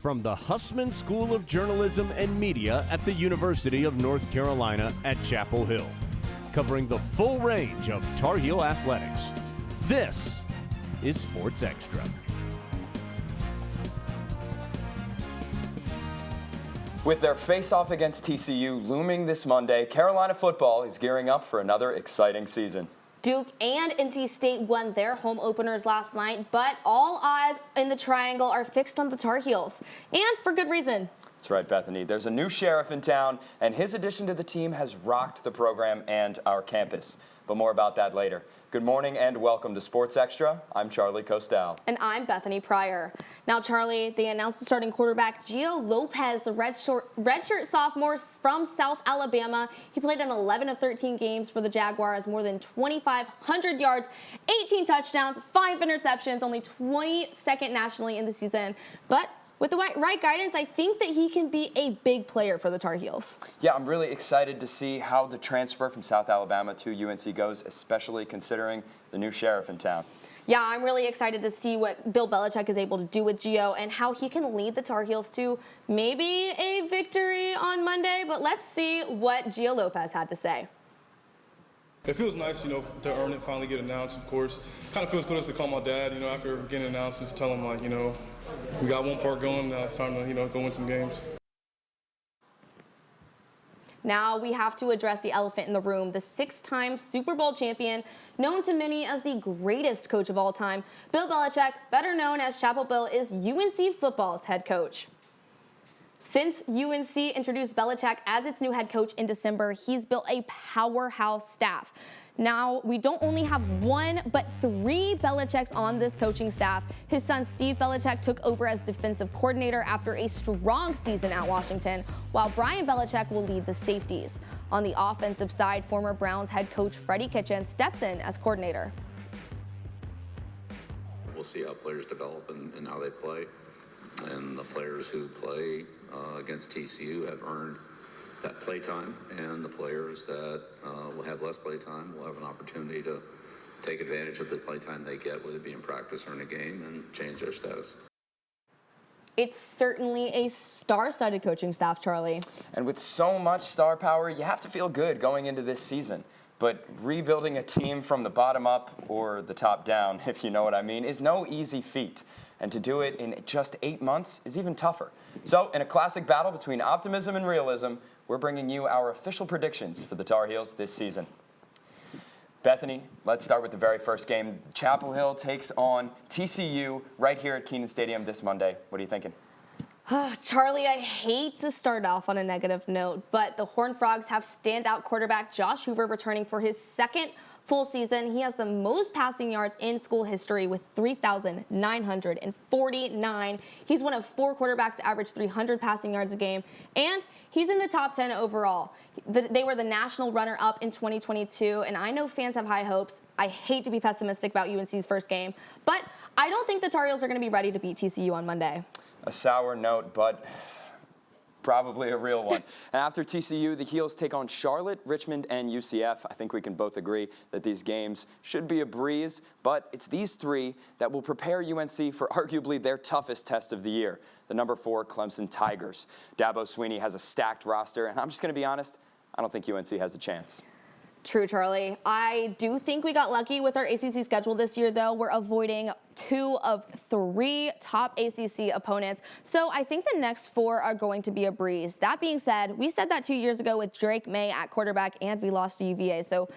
from the Hussman School of Journalism and Media at the University of North Carolina at Chapel Hill, covering the full range of Tar Heel athletics. This is Sports Extra. With their face-off against TCU looming this Monday, Carolina football is gearing up for another exciting season. Duke and NC State won their home openers last night, but all eyes in the Triangle are fixed on the Tar Heels, and for good reason. That's right, Bethany. There's a new sheriff in town, and his addition to the team has rocked the program and our campus. But more about that later. Good morning and welcome to Sports Extra. I'm Charlie Costal. And I'm Bethany Pryor. Now, Charlie, they announced the starting quarterback, Gio Lopez, the redshirt sophomore from South Alabama. He played in 11 of 13 games for the Jaguars, more than 2,500 yards, 18 touchdowns, 5 interceptions, only 22nd nationally in the season. But with the right guidance, I think that he can be a big player for the Tar Heels. Yeah, I'm really excited to see how the transfer from South Alabama to UNC goes, especially considering the new sheriff in town. Yeah, I'm really excited to see what Bill Belichick is able to do with Gio and how he can lead the Tar Heels to maybe a victory on Monday. But let's see what Gio Lopez had to say. It feels nice, to earn it, finally get announced, of course. Kind of feels good to call my dad, after getting announced, just tell him, we got one part going, now it's time to, go win some games. Now we have to address the elephant in the room, the 6-time Super Bowl champion, known to many as the greatest coach of all time. Bill Belichick, better known as Chapel Bill, is UNC football's head coach. Since UNC introduced Belichick as its new head coach in December, he's built a powerhouse staff. Now, we don't only have one, but 3 Belichicks on this coaching staff. His son, Steve Belichick, took over as defensive coordinator after a strong season at Washington, while Brian Belichick will lead the safeties. On the offensive side, former Browns head coach Freddie Kitchens steps in as coordinator. We'll see how players develop and how they play. And the players who play against TCU have earned that play time, and the players that will have less play time will have an opportunity to take advantage of the play time they get, whether it be in practice or in a game, and change their status. It's certainly a star-studded coaching staff, Charlie. And with so much star power, you have to feel good going into this season. But rebuilding a team from the bottom up, or the top down, if you know what I mean, is no easy feat. And to do it in just 8 months is even tougher. So, in a classic battle between optimism and realism, we're bringing you our official predictions for the Tar Heels this season. Bethany, let's start with the very first game. Chapel Hill takes on TCU right here at Kenan Stadium this Monday. What are you thinking? Charlie, I hate to start off on a negative note, but the Horned Frogs have standout quarterback Josh Hoover returning for his second full season. He has the most passing yards in school history with 3,949. He's one of 4 quarterbacks to average 300 passing yards a game, and he's in the top 10 overall. They were the national runner-up in 2022, and I know fans have high hopes. I hate to be pessimistic about UNC's first game, but I don't think the Tar Heels are going to be ready to beat TCU on Monday. A sour note, but probably a real one. And after TCU, the Heels take on Charlotte, Richmond, and UCF. I think we can both agree that these games should be a breeze, but it's these 3 that will prepare UNC for arguably their toughest test of the year, the number 4 Clemson Tigers. Dabo Swinney has a stacked roster, and I'm just going to be honest, I don't think UNC has a chance. True, Charlie. I do think we got lucky with our ACC schedule this year, though. We're avoiding 2 of 3 top ACC opponents. So I think the next 4 are going to be a breeze. That being said, we said that 2 years ago with Drake May at quarterback, and we lost to UVA. So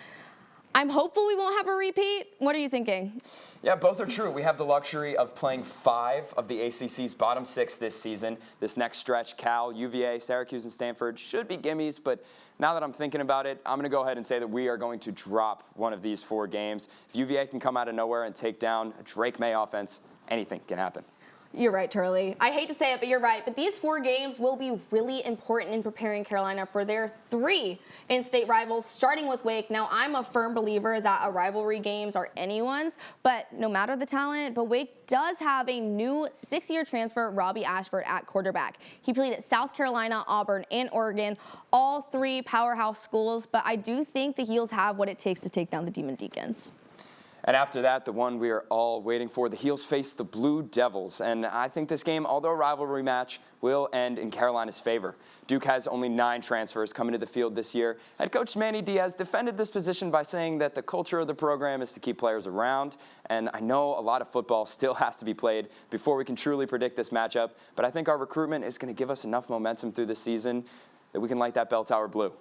I'm hopeful we won't have a repeat. What are you thinking? Yeah, both are true. We have the luxury of playing 5 of the ACC's bottom 6 this season. This next stretch, Cal, UVA, Syracuse, and Stanford should be gimmies, but now that I'm thinking about it, I'm going to go ahead and say that we are going to drop one of these 4 games. If UVA can come out of nowhere and take down a Drake May offense, anything can happen. You're right, Charlie. I hate to say it, but you're right. But these 4 games will be really important in preparing Carolina for their 3 in-state rivals, starting with Wake. Now, I'm a firm believer that rivalry games are anyone's, but no matter the talent, but Wake does have a new 6-year transfer, Robbie Ashford, at quarterback. He played at South Carolina, Auburn, and Oregon, all 3 powerhouse schools, but I do think the Heels have what it takes to take down the Demon Deacons. And after that, the one we are all waiting for, the Heels face the Blue Devils. And I think this game, although a rivalry match, will end in Carolina's favor. Duke has only 9 transfers coming to the field this year. Head coach Manny Diaz defended this position by saying that the culture of the program is to keep players around. And I know a lot of football still has to be played before we can truly predict this matchup. But I think our recruitment is going to give us enough momentum through the season that we can light that bell tower blue.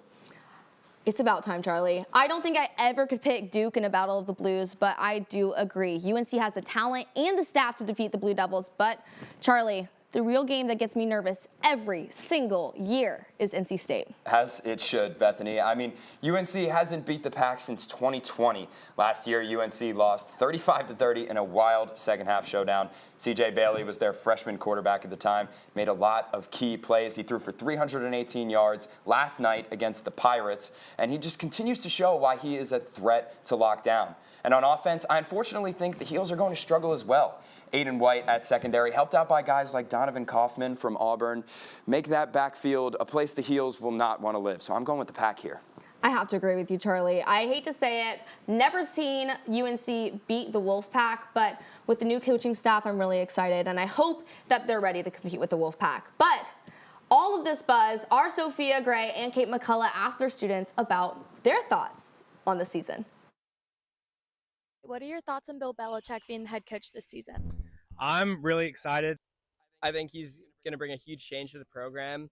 It's about time, Charlie. I don't think I ever could pick Duke in a battle of the Blues, but I do agree. UNC has the talent and the staff to defeat the Blue Devils, but Charlie, the real game that gets me nervous every single year is NC State. As it should, Bethany. I mean, UNC hasn't beat the Pack since 2020. Last year, UNC lost 35-30 in a wild second-half showdown. CJ Bailey was their freshman quarterback at the time, made a lot of key plays. He threw for 318 yards last night against the Pirates, and he just continues to show why he is a threat to lock down. And on offense, I unfortunately think the Heels are going to struggle as well. Aiden White at secondary, helped out by guys like Donovan Kaufman from Auburn, make that backfield a place the Heels will not want to live. So I'm going with the Pack here. I have to agree with you, Charlie. I hate to say it, never seen UNC beat the Wolfpack, but with the new coaching staff, I'm really excited, and I hope that they're ready to compete with the Wolfpack. But all of this buzz, our Sophia Gray and Kate McCullough asked their students about their thoughts on the season. What are your thoughts on Bill Belichick being the head coach this season? I'm really excited. I think he's going to bring a huge change to the program.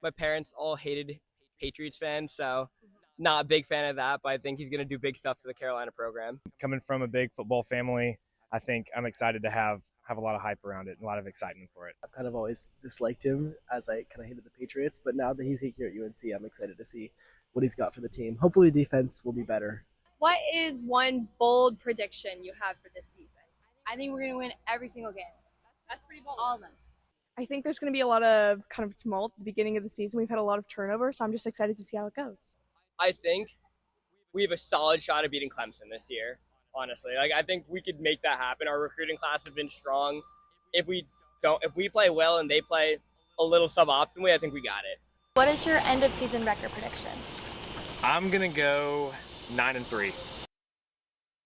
My parents all hated Patriots fans, so not a big fan of that, but I think he's going to do big stuff to the Carolina program. Coming from a big football family, I think I'm excited to have a lot of hype around it and a lot of excitement for it. I've kind of always disliked him as I kind of hated the Patriots, but now that he's here at UNC, I'm excited to see what he's got for the team. Hopefully the defense will be better. What is one bold prediction you have for this season? I think we're going to win every single game. That's pretty bold. All of them. I think there's going to be a lot of kind of tumult at the beginning of the season. We've had a lot of turnover, so I'm just excited to see how it goes. I think we have a solid shot at beating Clemson this year, honestly. I think we could make that happen. Our recruiting class has been strong. If we play well and they play a little suboptimally, I think we got it. What is your end of season record prediction? I'm going to go 9-3.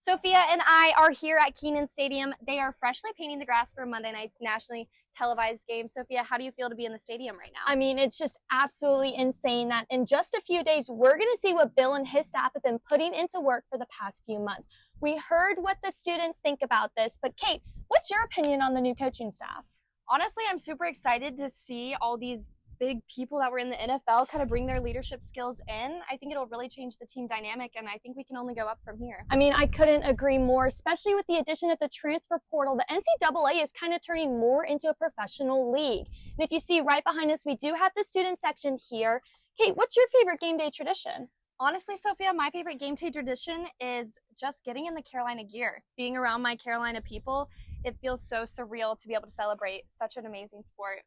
Sophia and I are here at Kenan Stadium. They are freshly painting the grass for Monday night's nationally televised game. Sophia, how do you feel to be in the stadium right now? I mean, it's just absolutely insane that in just a few days, we're going to see what Bill and his staff have been putting into work for the past few months. We heard what the students think about this, but Kate, what's your opinion on the new coaching staff? Honestly, I'm super excited to see all these big people that were in the NFL kind of bring their leadership skills in. I think it'll really change the team dynamic, and I think we can only go up from here. I mean, I couldn't agree more, especially with the addition of the transfer portal. The NCAA is kind of turning more into a professional league. And if you see right behind us, we do have the student section here. Kate, what's your favorite game day tradition? Honestly, Sophia, my favorite game day tradition is just getting in the Carolina gear. Being around my Carolina people, it feels so surreal to be able to celebrate such an amazing sport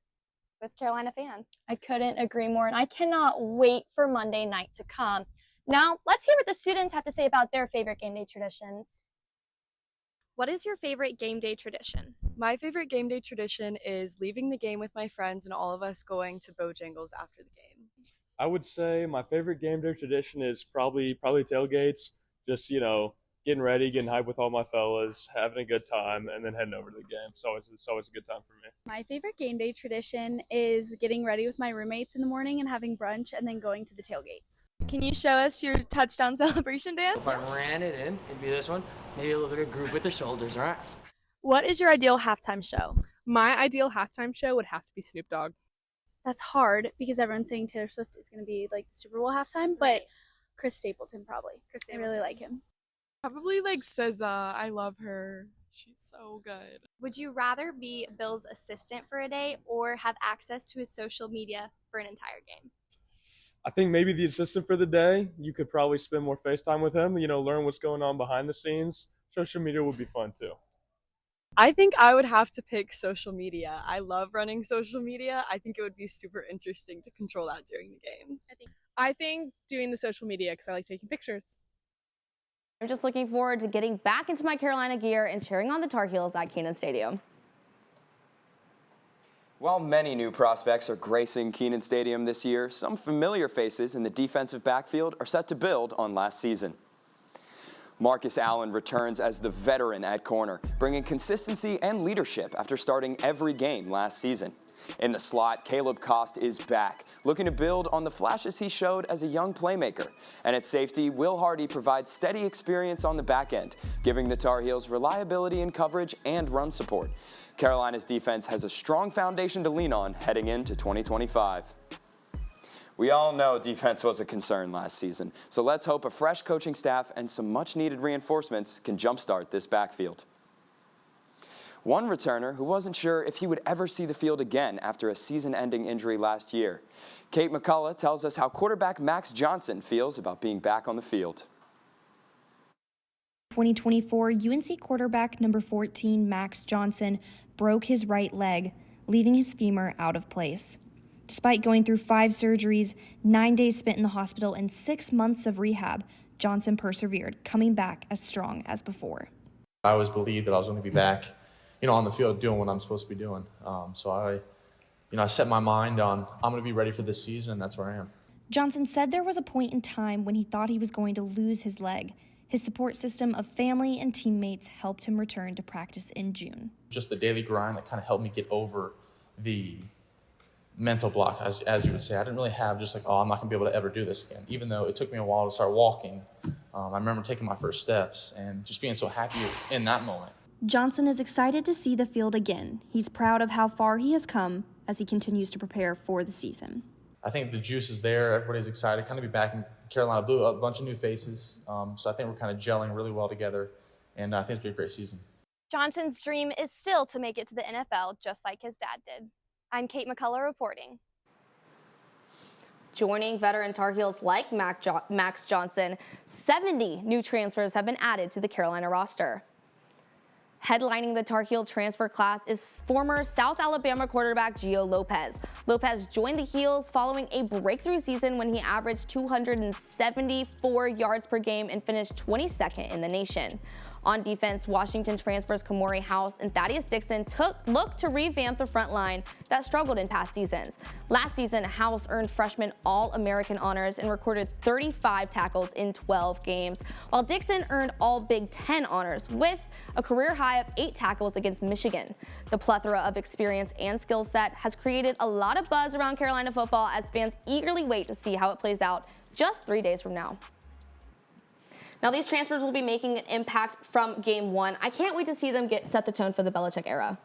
with Carolina fans. I couldn't agree more, and I cannot wait for Monday night to come. Now, let's hear what the students have to say about their favorite game day traditions. What is your favorite game day tradition? My favorite game day tradition is leaving the game with my friends and all of us going to Bojangles after the game. I would say my favorite game day tradition is probably tailgates. Just, getting ready, getting hyped with all my fellas, having a good time, and then heading over to the game. So it's always a good time for me. My favorite game day tradition is getting ready with my roommates in the morning and having brunch and then going to the tailgates. Can you show us your touchdown celebration dance? If I ran it in, it'd be this one. Maybe a little bit of groove with the shoulders, all right? What is your ideal halftime show? My ideal halftime show would have to be Snoop Dogg. That's hard because everyone's saying Taylor Swift is going to be like the Super Bowl halftime, but Chris Stapleton probably. I really like him. Probably like SZA. I love her. She's so good. Would you rather be Bill's assistant for a day or have access to his social media for an entire game? I think maybe the assistant for the day. You could probably spend more FaceTime with him, learn what's going on behind the scenes. Social media would be fun too. I think I would have to pick social media. I love running social media. I think it would be super interesting to control that during the game. I think doing the social media because I like taking pictures. I'm just looking forward to getting back into my Carolina gear and cheering on the Tar Heels at Kenan Stadium. While many new prospects are gracing Kenan Stadium this year, some familiar faces in the defensive backfield are set to build on last season. Marcus Allen returns as the veteran at corner, bringing consistency and leadership after starting every game last season. In the slot, Caleb Cost is back, looking to build on the flashes he showed as a young playmaker. And at safety, Will Hardy provides steady experience on the back end, giving the Tar Heels reliability in coverage and run support. Carolina's defense has a strong foundation to lean on heading into 2025. We all know defense was a concern last season, so let's hope a fresh coaching staff and some much-needed reinforcements can jumpstart this backfield. One returner who wasn't sure if he would ever see the field again after a season-ending injury last year. Kate McCullough tells us how quarterback Max Johnson feels about being back on the field. 2024 UNC quarterback number 14 Max Johnson broke his right leg, leaving his femur out of place. Despite going through 5 surgeries, 9 days spent in the hospital, and 6 months of rehab, Johnson persevered, coming back as strong as before. I always believed that I was going to be back, on the field doing what I'm supposed to be doing. So I set my mind on I'm going to be ready for this season, and that's where I am. Johnson said there was a point in time when he thought he was going to lose his leg. His support system of family and teammates helped him return to practice in June. Just the daily grind that kind of helped me get over the mental block, as you would say. I didn't really have just like, I'm not going to be able to ever do this again. Even though it took me a while to start walking, I remember taking my first steps and just being so happy in that moment. Johnson is excited to see the field again. He's proud of how far he has come as he continues to prepare for the season. I think the juice is there. Everybody's excited. Kind of be back in Carolina Blue, a bunch of new faces. So I think we're kind of gelling really well together, and I think it's going to be a great season. Johnson's dream is still to make it to the NFL, just like his dad did. I'm Kate McCullough reporting. Joining veteran Tar Heels like Max Johnson, 70 new transfers have been added to the Carolina roster. Headlining the Tar Heel transfer class is former South Alabama quarterback Gio Lopez. Lopez joined the Heels following a breakthrough season when he averaged 274 yards per game and finished 22nd in the nation. On defense, Washington transfers Kamori House and Thaddeus Dixon looked to revamp the front line that struggled in past seasons. Last season, House earned freshman All-American honors and recorded 35 tackles in 12 games, while Dixon earned All Big Ten honors with a career high of 8 tackles against Michigan. The plethora of experience and skill set has created a lot of buzz around Carolina football as fans eagerly wait to see how it plays out just 3 days from now. Now, these transfers will be making an impact from game 1. I can't wait to see them set the tone for the Belichick era.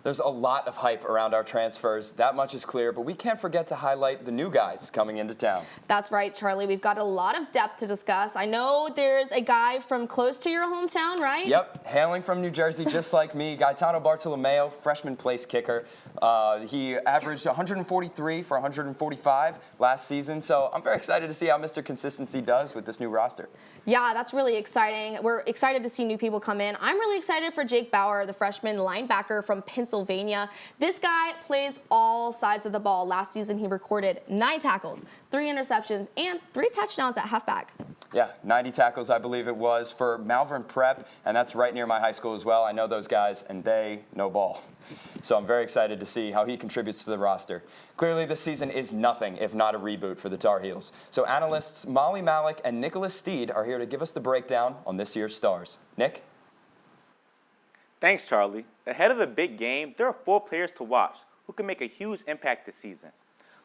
There's a lot of hype around our transfers, that much is clear, but we can't forget to highlight the new guys coming into town. That's right, Charlie. We've got a lot of depth to discuss. I know there's a guy from close to your hometown, right? Yep, hailing from New Jersey, just like me, Gaetano Bartolomeo, freshman place kicker. He averaged 143 for 145 last season, so I'm very excited to see how Mr. Consistency does with this new roster. Yeah, that's really exciting. We're excited to see new people come in. I'm really excited for Jake Bauer, the freshman linebacker from Pennsylvania. This guy plays all sides of the ball. Last season, he recorded 9 tackles, 3 interceptions, and 3 touchdowns at halfback. Yeah, 90 tackles, I believe it was, for Malvern Prep, and that's right near my high school as well. I know those guys, and they know ball. So I'm very excited to see how he contributes to the roster. Clearly, this season is nothing if not a reboot for the Tar Heels. So analysts Molly Malik and Nicholas Steed are here to give us the breakdown on this year's stars. Nick? Thanks, Charlie. Ahead of the big game, there are 4 players to watch who can make a huge impact this season.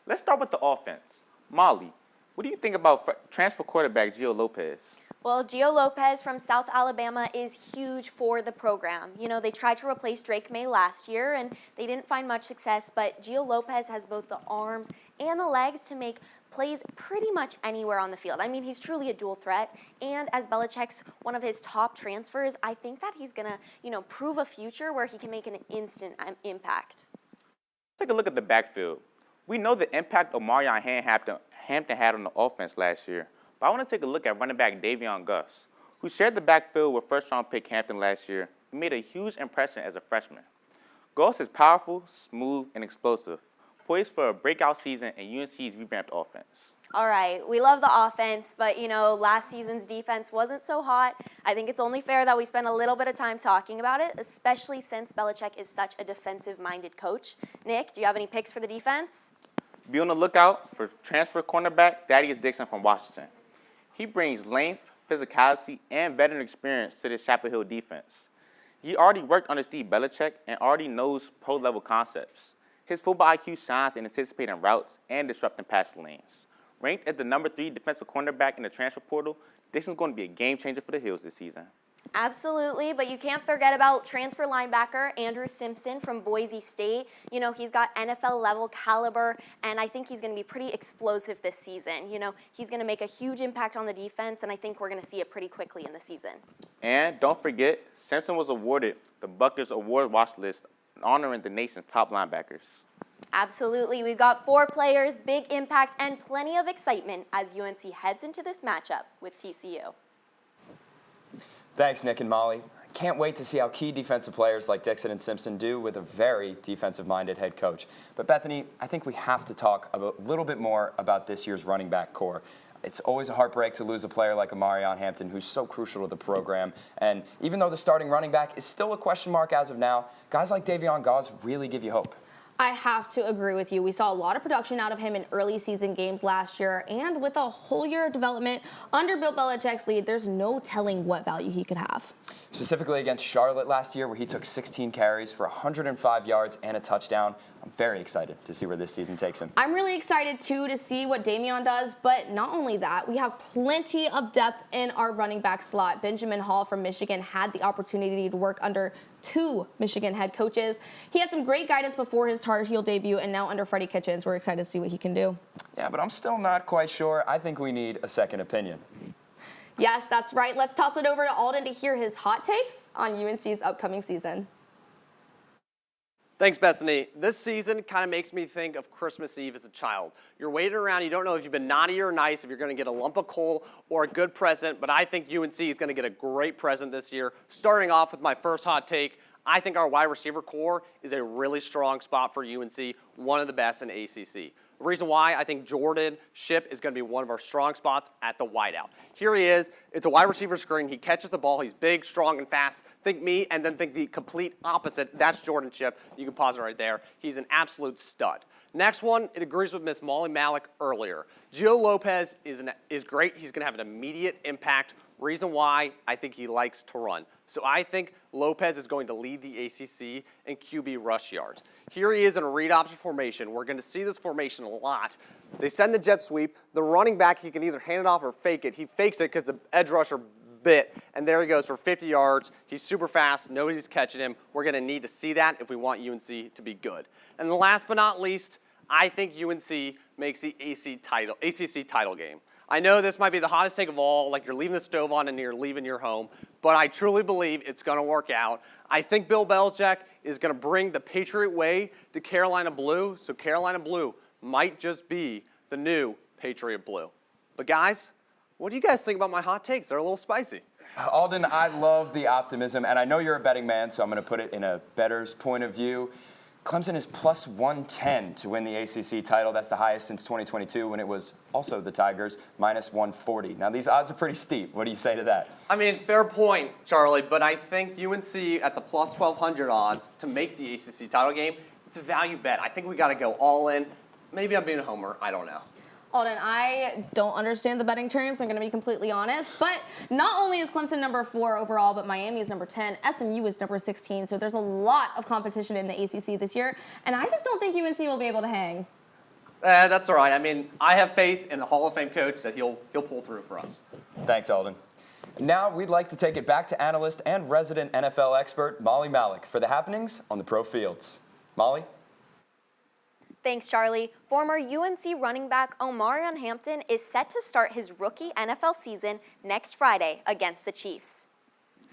Let's start with the offense. Molly, what do you think about transfer quarterback Gio Lopez? Well, Gio Lopez from South Alabama is huge for the program. You know, they tried to replace Drake May last year, and they didn't find much success, but Gio Lopez has both the arms and the legs to make plays pretty much anywhere on the field. I mean, he's truly a dual threat, and as Belichick's one of his top transfers, I think that he's going to, prove a future where he can make an instant impact. Take a look at the backfield. We know the impact Omarion Hampton had on the offense last year, but I want to take a look at running back Davion Gus, who shared the backfield with first-round pick Hampton last year and made a huge impression as a freshman. Gus is powerful, smooth, and explosive, poised for a breakout season in UNC's revamped offense. All right, we love the offense, but, last season's defense wasn't so hot. I think it's only fair that we spend a little bit of time talking about it, especially since Belichick is such a defensive-minded coach. Nick, do you have any picks for the defense? Be on the lookout for transfer cornerback Thaddeus Dixon from Washington. He brings length, physicality, and veteran experience to this Chapel Hill defense. He already worked under Steve Belichick and already knows pro-level concepts. His football IQ shines in anticipating routes and disrupting pass lanes. Ranked as the #3 defensive cornerback in the transfer portal, Dixon's going to be a game changer for the Hills this season. Absolutely, but you can't forget about transfer linebacker Andrew Simpson from Boise State. You know, he's got NFL level caliber, and I think he's going to be pretty explosive this season. You know, he's going to make a huge impact on the defense, and I think we're going to see it pretty quickly in the season. And don't forget, Simpson was awarded the Buckers Award Watch List, honoring the nation's top linebackers. Absolutely, we've got 4 players, big impacts, and plenty of excitement as UNC heads into this matchup with TCU. Thanks, Nick and Molly. Can't wait to see how key defensive players like Dixon and Simpson do with a very defensive-minded head coach. But Bethany, I think we have to talk a little bit more about this year's running back core. It's always a heartbreak to lose a player like Omarion Hampton, who's so crucial to the program. And even though the starting running back is still a question mark as of now, guys like Davion Gauze really give you hope. I have to agree with you. We saw a lot of production out of him in early season games last year, and with a whole year of development under Bill Belichick's lead, there's no telling what value he could have. Specifically against Charlotte last year, where he took 16 carries for 105 yards and a touchdown. I'm very excited to see where this season takes him. I'm really excited, too, to see what Davion does, but not only that, we have plenty of depth in our running back slot. Benjamin Hall from Michigan had the opportunity to work under 2 Michigan head coaches. He had some great guidance before his Tar Heel debut, and now under Freddie Kitchens, we're excited to see what he can do. Yeah, but I'm still not quite sure. I think we need a second opinion. Yes, that's right. Let's toss it over to Alden to hear his hot takes on UNC's upcoming season. Thanks, Bethany. This season kind of makes me think of Christmas Eve as a child. You're waiting around, you don't know if you've been naughty or nice, if you're going to get a lump of coal or a good present, but I think UNC is going to get a great present this year. Starting off with my first hot take, I think our wide receiver core is a really strong spot for UNC, one of the best in ACC. The reason why, I think Jordan Shipp is going to be one of our strong spots at the wideout. Here he is. It's a wide receiver screen. He catches the ball. He's big, strong, and fast. Think me, and then think the complete opposite. That's Jordan Shipp. You can pause it right there. He's an absolute stud. Next one, it agrees with Miss Molly Malik earlier. Gio Lopez is great. He's going to have an immediate impact. Reason why, I think he likes to run. So I think Lopez is going to lead the ACC in QB rush yards. Here he is in a read option formation. We're going to see this formation a lot. They send the jet sweep. The running back, he can either hand it off or fake it. He fakes it because the edge rusher bit, and there he goes for 50 yards. He's super fast. Nobody's catching him. We're going to need to see that if we want UNC to be good. And last but not least, I think UNC makes the ACC title game. I know this might be the hottest take of all, like you're leaving the stove on and you're leaving your home, but I truly believe it's going to work out. I think Bill Belichick is going to bring the Patriot way to Carolina Blue, so Carolina Blue might just be the new Patriot Blue. But guys, what do you guys think about my hot takes? They're a little spicy. Alden, I love the optimism, and I know you're a betting man, so I'm going to put it in a bettor's point of view. Clemson is plus 110 to win the ACC title. That's the highest since 2022 when it was also the Tigers, minus 140. Now, these odds are pretty steep. What do you say to that? I mean, fair point, Charlie, but I think UNC at the plus 1,200 odds to make the ACC title game, it's a value bet. I think we got to go all in. Maybe I'm being a homer. I don't know. Alden, I don't understand the betting terms, I'm going to be completely honest, but not only is Clemson number 4 overall, but Miami is number 10, SMU is number 16, so there's a lot of competition in the ACC this year, and I just don't think UNC will be able to hang. That's all right. I mean, I have faith in the Hall of Fame coach that he'll pull through for us. Thanks, Alden. Now we'd like to take it back to analyst and resident NFL expert Molly Malik for the happenings on the pro fields. Molly? Thanks, Charlie. Former UNC running back Omarion Hampton is set to start his rookie NFL season next Friday against the Chiefs.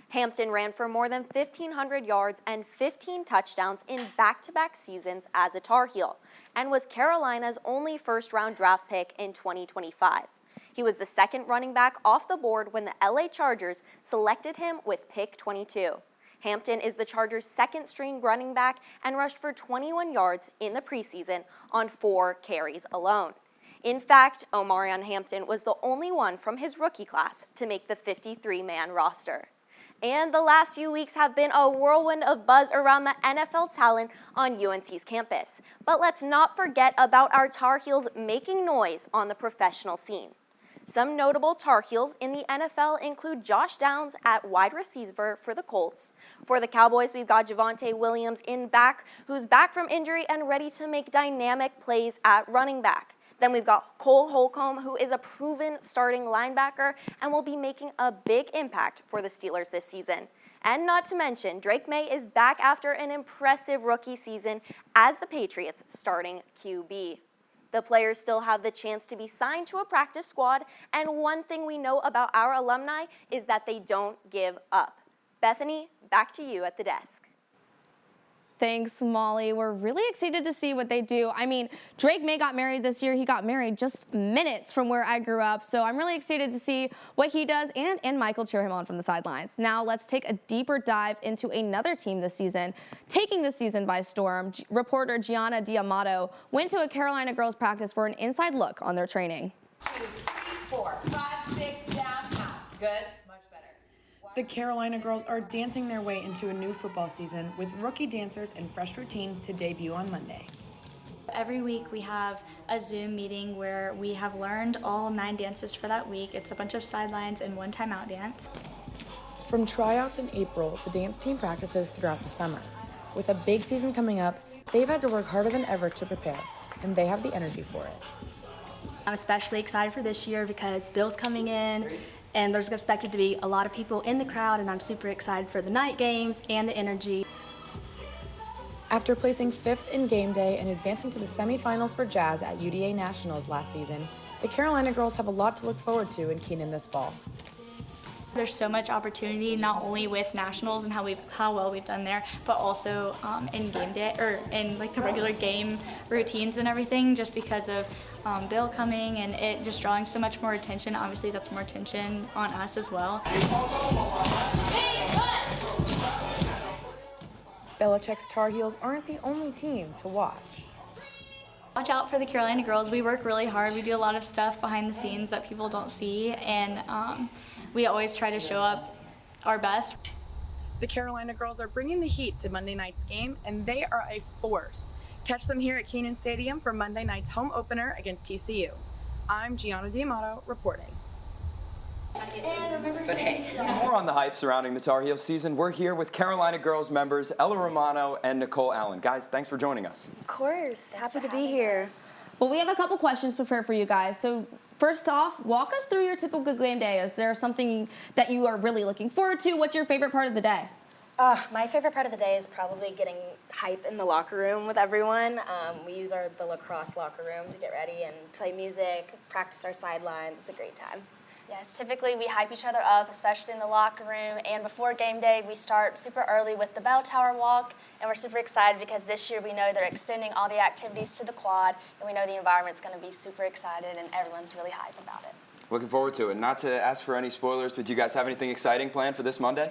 Hampton ran for more than 1,500 yards and 15 touchdowns in back-to-back seasons as a Tar Heel and was Carolina's only first-round draft pick in 2025. He was the second running back off the board when the LA Chargers selected him with pick 22. Hampton is the Chargers' second-string running back and rushed for 21 yards in the preseason on 4 carries alone. In fact, Omarion Hampton was the only one from his rookie class to make the 53-man roster. And the last few weeks have been a whirlwind of buzz around the NFL talent on UNC's campus. But let's not forget about our Tar Heels making noise on the professional scene. Some notable Tar Heels in the NFL include Josh Downs at wide receiver for the Colts. For the Cowboys, we've got Javonte Williams who's back from injury and ready to make dynamic plays at running back. Then we've got Cole Holcomb, who is a proven starting linebacker and will be making a big impact for the Steelers this season. And not to mention, Drake May is back after an impressive rookie season as the Patriots' starting QB. The players still have the chance to be signed to a practice squad, and one thing we know about our alumni is that they don't give up. Bethany, back to you at the desk. Thanks, Molly. We're really excited to see what they do. I mean, Drake May got married this year. He got married just minutes from where I grew up. So I'm really excited to see what he does and Michael cheer him on from the sidelines. Now let's take a deeper dive into another team this season, taking the season by storm. Reporter Gianna Diamato went to a Carolina girls practice for an inside look on their training. 2, 3, 4, 5, 6, down, out. Good. The Carolina girls are dancing their way into a new football season with rookie dancers and fresh routines to debut on Monday. Every week we have a Zoom meeting where we have learned all 9 dances for that week. It's a bunch of sidelines and 1 timeout dance. From tryouts in April, the dance team practices throughout the summer. With a big season coming up, they've had to work harder than ever to prepare, and they have the energy for it. I'm especially excited for this year because Bill's coming in, and there's expected to be a lot of people in the crowd, and I'm super excited for the night games and the energy. After placing 5th in game day and advancing to the semifinals for Jazz at UDA Nationals last season, the Carolina girls have a lot to look forward to in Keenan this fall. There's so much opportunity, not only with nationals and how well we've done there, but also in game day or in like the regular game routines and everything. Just because of Bill coming and it just drawing so much more attention. Obviously, that's more attention on us as well. Belichick's Tar Heels aren't the only team to watch. Watch out for the Carolina girls. We work really hard. We do a lot of stuff behind the scenes that people don't see, and we always try to show up our best. The Carolina girls are bringing the heat to Monday night's game, and they are a force. Catch them here at Kenan Stadium for Monday night's home opener against TCU. I'm Gianna Diamato reporting. But hey, more on the hype surrounding the Tar Heel season. We're here with Carolina girls members Ella Romano and Nicole Allen. Guys, thanks for joining us. Of course. Happy to be here. Well, we have a couple questions prepared for you guys. So first off, walk us through your typical game day. Is there something that you are really looking forward to? What's your favorite part of the day? My favorite part of the day is probably getting hype in the locker room with everyone. We use the lacrosse locker room to get ready and play music, practice our sidelines. It's a great time. Yes, typically we hype each other up, especially in the locker room. And before game day, we start super early with the bell tower walk. And we're super excited because this year we know they're extending all the activities to the quad. And we know the environment's going to be super excited and everyone's really hyped about it. Looking forward to it. Not to ask for any spoilers, but do you guys have anything exciting planned for this Monday?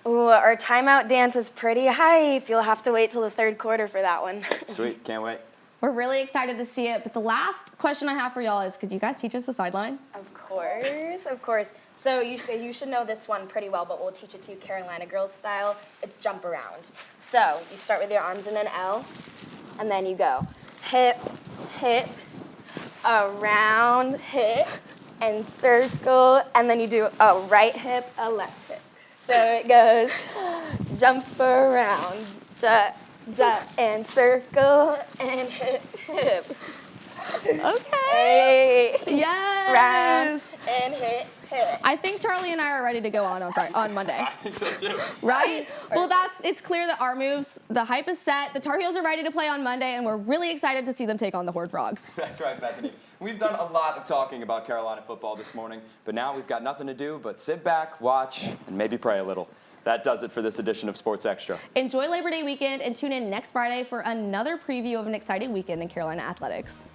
Ooh, our timeout dance is pretty hype. You'll have to wait till the third quarter for that one. Sweet, can't wait. We're really excited to see it, but the last question I have for y'all is, could you guys teach us the sideline? Of course, of course. So you should know this one pretty well, but we'll teach it to you Carolina girls style. It's jump around. So you start with your arms in an L, and then you go hip, hip, around, hip, and circle, and then you do a right hip, a left hip. So it goes jump around, duh, duh, and circle, and hip, hip. Okay. Yes. Round, and hip, hip. I think Charlie and I are ready to go on Monday. I think so too. Right? Well, it's clear that our moves, the hype is set. The Tar Heels are ready to play on Monday, and we're really excited to see them take on the Horned Frogs. That's right, Bethany. We've done a lot of talking about Carolina football this morning, but now we've got nothing to do but sit back, watch, and maybe pray a little. That does it for this edition of Sports Extra. Enjoy Labor Day weekend and tune in next Friday for another preview of an exciting weekend in Carolina athletics.